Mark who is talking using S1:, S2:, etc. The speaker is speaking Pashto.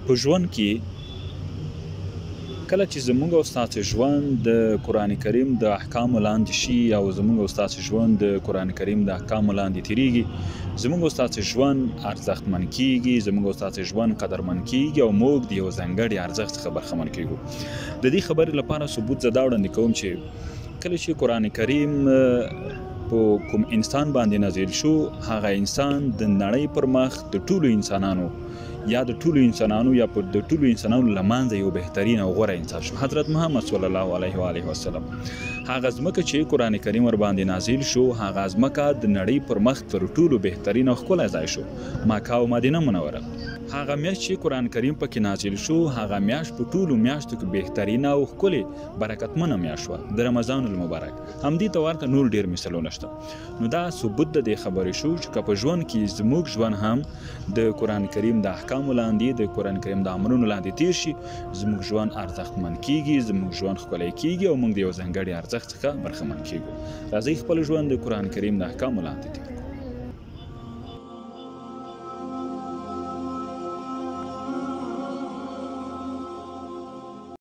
S1: په ژوند کې کله چې زموږ او ستاسو ژوند د قرآن کریم د احکامو لاندې شي او زموږ او ستاسو ژوند د قرآن کریم د احکامو لاندې تیریږي، زموږ او ستاسو ژوند ارزښتمن کیږي، زموږ او ستاسو ژوند قدرمن کیږي او موږ د یو ځانګړي ارزښت څخه برخمن کیږو. د دې خبرې لپاره ثبوت زه دا وړاندې کوم چې کله چې قرآن کریم په کوم انسان باندې نازل شو، هغه انسان د نړۍ پر مخ د ټولو انسانانو یا د ټولو انسانانو یا په د ټولو انسانانو له منځه یو بهترین او غوره انسان شو، حضرت محمد صلی الله علیه و آله وسلم. هغه ځمکه چې قرآن کریم ور باندې نازل شو، هغه ځمکه د نړۍ پر مخ تر ټولو بهترین او ښکلی ځای شو، مکه او مدینه منوره. هغه میاشت چې قرآن کریم پکې نازل شو، هغه میاشت په ټولو میاشتو کې بهترینه او ښکلې برکتمنه میاشت وه، د رمضان المبارک. همدې ته ورته نور ډېر مثالونه شته. نو دا ثبوت د دې خبرې شو چې که په ژوند کې زموږ ژوند هم د قرآن کریم د احکامو لاندې، د قرآن کریم د امرونو لاندې تیر شي، زموږ ژوند ارزښتمن کیږي، زموږ ژوند ښکلی کیږي او موږ د یو ځانګړي ارزښت څخه برخمن کیږو. راځئ خپل ژوند د قرآن کریم د احکامو لاندې تیر